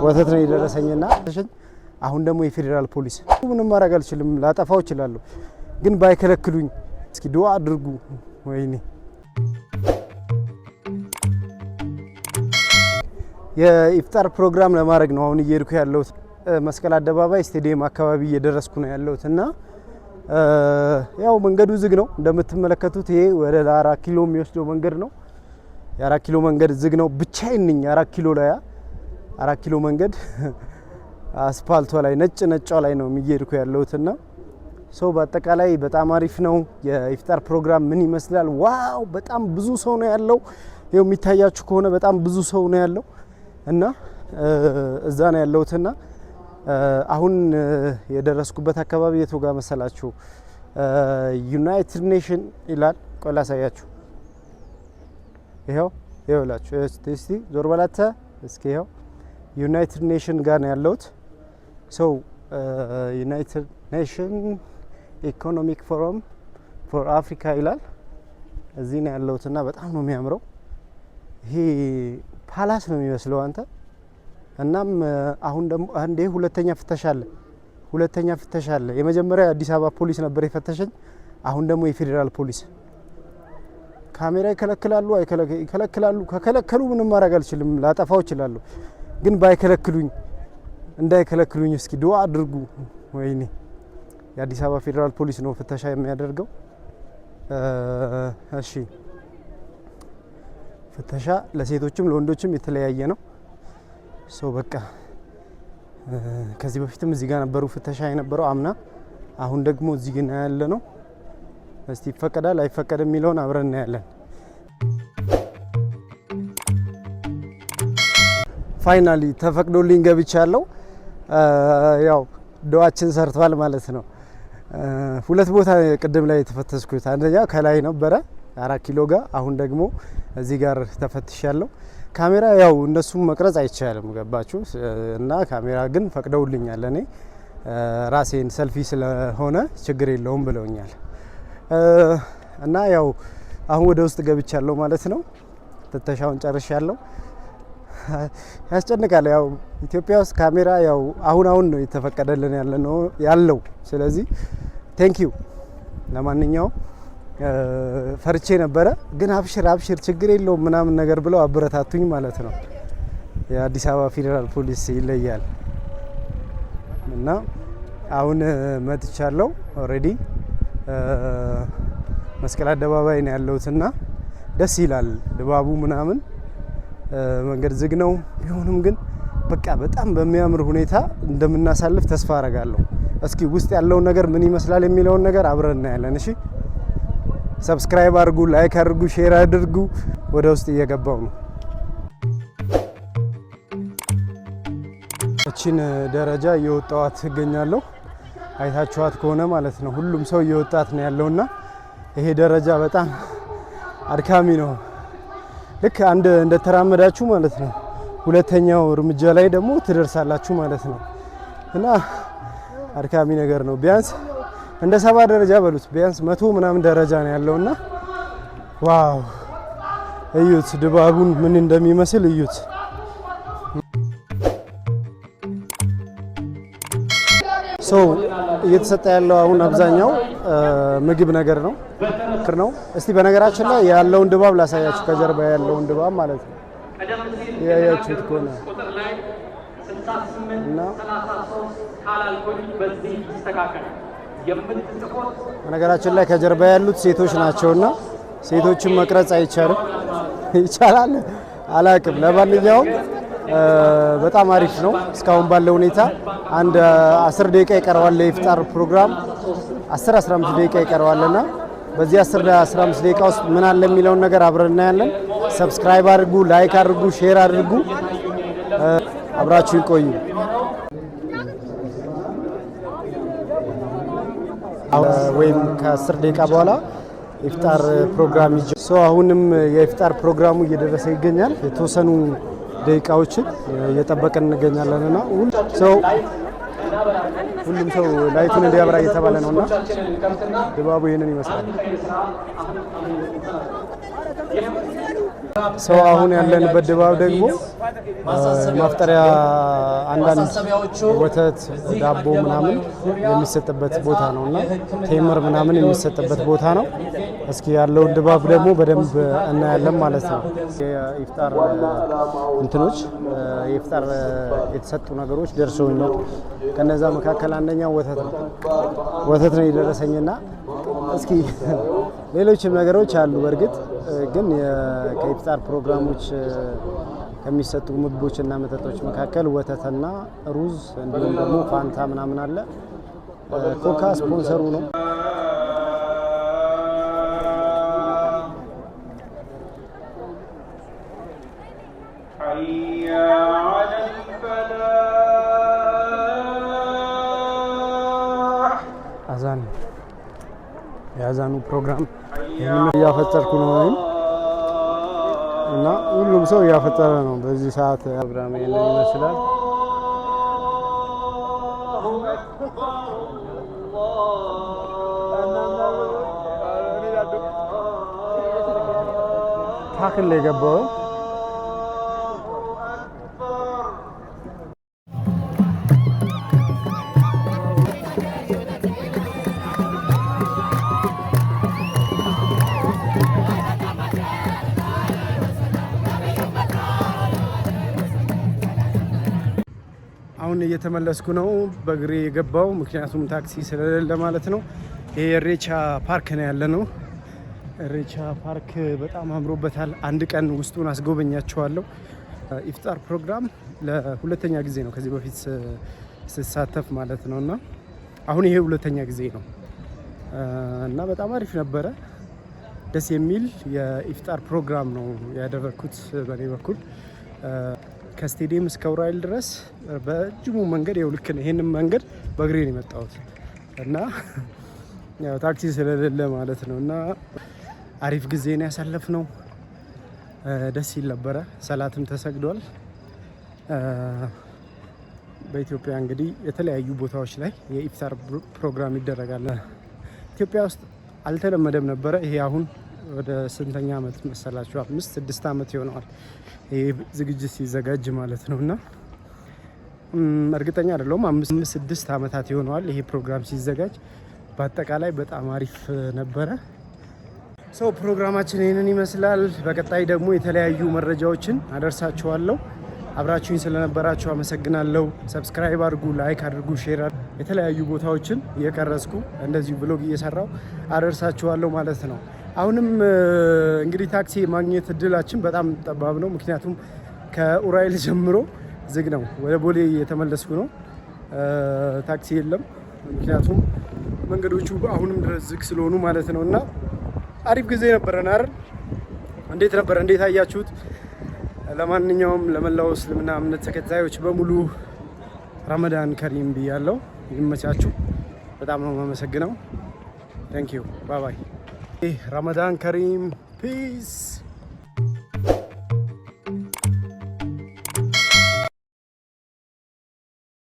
ወተት ነው የደረሰኝና አሁን ደግሞ የፌደራል ፖሊስ ምንም ማድረግ አልችልም ላጠፋው እችላለሁ ግን ባይከለክሉኝ እስኪ ዱአ አድርጉ ወይኔ የኢፍጣር ፕሮግራም ለማድረግ ነው አሁን እየሄድኩ ያለሁት መስቀል አደባባይ ስቴዲየም አካባቢ እየደረስኩ ነው ያለሁትና ያው መንገዱ ዝግ ነው እንደምትመለከቱት ይሄ ወደ 4 ኪሎ የሚወስደው መንገድ ነው የ4 ኪሎ መንገድ ዝግ ነው ብቻዬን ነኝ 4 ኪሎ ላይ 4 ኪሎ መንገድ አስፋልቷ ላይ ነጭው ላይ ነው የሚሄድኩ ያለሁትና ሰው በአጠቃላይ በጣም አሪፍ ነው የኢፍጣር ፕሮግራም ምን ይመስላል ዋው በጣም ብዙ ሰው ነው ያለው ይሄው የሚታያችሁ ከሆነ በጣም ብዙ ሰው ነው ያለው እና እዛ ነው ያለሁትና አሁን የደረስኩበት አካባቢ የቱ ጋር መሰላችሁ ዩናይትድ ኔሽን ይላል ቆላ ሳያችሁ ይኸውላችሁ እስቲ ዞር በላተ እስኪ ይኸው ዩናይትድ ኔሽን ጋር ነው ያለሁት ሶ ዩናይትድ ኔሽን ኢኮኖሚክ ፎረም ፎር አፍሪካ ይላል እዚህ ነው ያለሁትና በጣም ነው የሚያምረው ይሄ ፓላስ ነው የሚመስለው አንተ እናም አሁን ደግሞ አንዴ ሁለተኛ ፍተሻ አለ የመጀመሪያ አዲስ አበባ ፖሊስ ነበር የፈተሸኝ አሁን ደግሞ የፌደራል ፖሊስ ካሜራ ይከለክላሉ ይከለክላሉ ከከለከሉ ምንም ማድረግ አልችልም ላጠፋው እችላለሁ ግን ባይከለክሉኝ እንዳይከለክሉኝ እስኪ ዱአ አድርጉ ወይኔ የአዲስ አበባ ፌደራል ፖሊስ ነው ፍተሻ የሚያደርገው እሺ ፍተሻ ለሴቶችም ለወንዶችም የተለያየ ነው ሶ በቃ ከዚህ በፊትም እዚህ ጋር ነበሩ ፍተሻ የነበረው አምና አሁን ደግሞ እዚህ ግን ያለ ነው እስቲ ይፈቀዳል አይፈቀድም የሚለውን አብረን እናያለን ፋይናሊ ተፈቅዶልኝ ገብቻለሁ ያው ዶአችን ሰርቷል ማለት ነው ሁለት ቦታ ቅድም ላይ ተፈተስኩት አንደኛ ከላይ ነበረ 4 ኪሎ ጋር አሁን ደግሞ እዚህ ጋር ተፈትሻለሁ ካሜራ ያው እንደሱም መቅረጽ አይቻልም ገባችሁ እና ካሜራ ግን ፈቅደውልኛል እኔ ራሴን ሰልፊ ስለሆነ ችግር የለውም ብለውኛል እና ያው አሁን ወደ ውስጥ ገብቻለሁ ማለት ነው ፍተሻውን ጨርሻለሁ ያስጨንቃል ያው ኢትዮጵያ ውስጥ ካሜራ ያው አሁን ነው የተፈቀደልን ያለው ስለዚህ ቴንክ ዩ ለማንኛውም ፈርቼ ነበረ ግን አብሽር ችግር የለውም ምናምን ነገር ብለው አበረታቱኝ ማለት ነው የአዲስ አበባ ፌደራል ፖሊስ ይለያል እና አሁን መጥቻለሁ ኦሬዲ መስቀል አደባባይ ነው ያለሁትና ደስ ይላል ድባቡ ምናምን መንገድ ዝግ ነው ቢሆንም ግን በቃ በጣም በሚያምር ሁኔታ እንደምናሳልፍ ተስፋ አረጋለሁ እስኪ ውስጥ ያለውን ነገር ምን ይመስላል የሚለውን ነገር አብረን እናያለን እሺ ሰብስክራይብ አድርጉ ላይክ አድርጉ ሼር አድርጉ ወደ ውስጥ እየገባው ነው እቺን ደረጃ እየወጣዋት እገኛለሁ አይታችኋት ከሆነ ማለት ነው ሁሉም ሰው እየወጣት ነው ያለውና ይሄ ደረጃ በጣም አድካሚ ነው ልክ አንድ እንደተራመዳችሁ ማለት ነው ሁለተኛው እርምጃ ላይ ደግሞ ትደርሳላችሁ ማለት ነው እና አድካሚ ነገር ነው ቢያንስ እንደ 70 ደረጃ በሉት ቢያንስ 100 ምናምን ደረጃ ነው ያለውና ዋው እዩት ድባቡን ምን እንደሚመስል እዩት ሶ እየተሰጠ ያለው አሁን አብዛኛው ምግብ ነገር ነው እስቲ በነገራችን ላይ ያለውን ድባብ ላሳያችሁ ከጀርባ ያለውን ድባብ ማለት ነው ያያችሁት ከሆነ እና በነገራችን ላይ ከጀርባ ያሉት ሴቶች ናቸውና ሴቶችን መቅረጽ አይቻልም ይቻላል አላቅም ለማንኛውም በጣም አሪፍ ነው እስካሁን ባለው ሁኔታ አንድ 10 ደቂቃ ይቀረዋል ለኢፍጣር ፕሮግራም 10-15 ደቂቃ ይቀረዋልና በዚህ 10-15 ደቂቃ ውስጥ ምን አለ የሚለውን ነገር አብረን እናያለን ሰብስክራይብ አድርጉ ላይክ አድርጉ ሼር አድርጉ አብራችሁ ይቆዩ ወይም ከ10 ደቂቃ በኋላ ኢፍጣር ፕሮግራም ይጀምራል አሁንም የኢፍጣር ፕሮግራሙ እየደረሰ ይገኛል የተወሰኑ ደቂቃዎችን እየጠበቀን እንገኛለንና ሁሉም ሰው ላይቱን እንዲያበራ እየተባለ ነውና ድባቡ ይሄንን ይመስላል ሰው አሁን ያለንበት ድባብ ደግሞ ማፍጠሪያ አንዳንድ ወተት ዳቦ ምናምን የሚሰጥበት ቦታ ነውና ቴምር ምናምን የሚሰጥበት ቦታ ነው። እስኪ ያለውን ድባብ ደግሞ በደንብ እናያለን ማለት ነው። የኢፍጣር እንትኖች የኢፍጣር የተሰጡ ነገሮች ደርሰውኛል። ከነዛ መካከል አንደኛው ወተት ነው የደረሰኝና እስኪ ሌሎችም ነገሮች አሉ። በእርግጥ ግን ከኢፍጣር ፕሮግራሞች ከሚሰጡ ምግቦችና መጠጦች መካከል ወተትና ሩዝ እንዲሁም ደግሞ ፋንታ ምናምን አለ። ኮካ ስፖንሰሩ ነው። አዛን የአዛኑ ፕሮግራም እያፈጠርኩ ነው ወይም እና ሁሉም ሰው እያፈጠረ ነው በዚህ ሰዓት። ፕሮግራም ይሄንን ይመስላል። ታክል ላይ ገባው አሁን እየተመለስኩ ነው። በእግሬ የገባው ምክንያቱም ታክሲ ስለሌለ ማለት ነው። ይሄ ኢሬቻ ፓርክ ነው ያለ ነው። ኢሬቻ ፓርክ በጣም አምሮበታል። አንድ ቀን ውስጡን አስጎበኛቸዋለሁ። ኢፍጣር ፕሮግራም ለሁለተኛ ጊዜ ነው ከዚህ በፊት ስሳተፍ ማለት ነው። እና አሁን ይሄ ሁለተኛ ጊዜ ነው እና በጣም አሪፍ ነበረ። ደስ የሚል የኢፍጣር ፕሮግራም ነው ያደረኩት በኔ በኩል ከስቴዲየም እስከ ኡራኤል ድረስ በእጅሙ መንገድ ያው ልክ ነው። ይሄንን መንገድ በእግሬ ነው የመጣሁት እና ያው ታክሲ ስለሌለ ማለት ነው። እና አሪፍ ጊዜ ነው ያሳለፍነው። ደስ ይል ነበረ። ሰላትም ተሰግዷል። በኢትዮጵያ እንግዲህ የተለያዩ ቦታዎች ላይ የኢፍጣር ፕሮግራም ይደረጋል። ኢትዮጵያ ውስጥ አልተለመደም ነበረ። ይሄ አሁን ወደ ስንተኛ ዓመት መሰላችሁ? 5-6 ዓመት ይሆነዋል ይሄ ዝግጅት ሲዘጋጅ ማለት ነው። እና እርግጠኛ አይደለሁም 5-6 ዓመታት ይሆነዋል ይሄ ፕሮግራም ሲዘጋጅ። በአጠቃላይ በጣም አሪፍ ነበረ። ሰው ፕሮግራማችን ይህንን ይመስላል። በቀጣይ ደግሞ የተለያዩ መረጃዎችን አደርሳችኋለሁ። አብራችሁኝ ስለነበራችሁ አመሰግናለሁ። ሰብስክራይብ አድርጉ፣ ላይክ አድርጉ፣ ሼር የተለያዩ ቦታዎችን እየቀረጽኩ እንደዚሁ ብሎግ እየሰራው አደርሳችኋለሁ ማለት ነው። አሁንም እንግዲህ ታክሲ ማግኘት እድላችን በጣም ጠባብ ነው። ምክንያቱም ከኡራኤል ጀምሮ ዝግ ነው። ወደ ቦሌ እየተመለስኩ ነው። ታክሲ የለም። ምክንያቱም መንገዶቹ አሁንም ድረስ ዝግ ስለሆኑ ማለት ነው። እና አሪፍ ጊዜ ነበረን አይደል? እንዴት ነበር? እንዴት አያችሁት? ለማንኛውም ለመላው እስልምና እምነት ተከታዮች በሙሉ ረመዳን ከሪም ብያለሁ። ይመቻችሁ። በጣም ነው የማመሰግነው። ታንክ ዩ ባይ ባይ። ረመዳን ከሪም ፒስ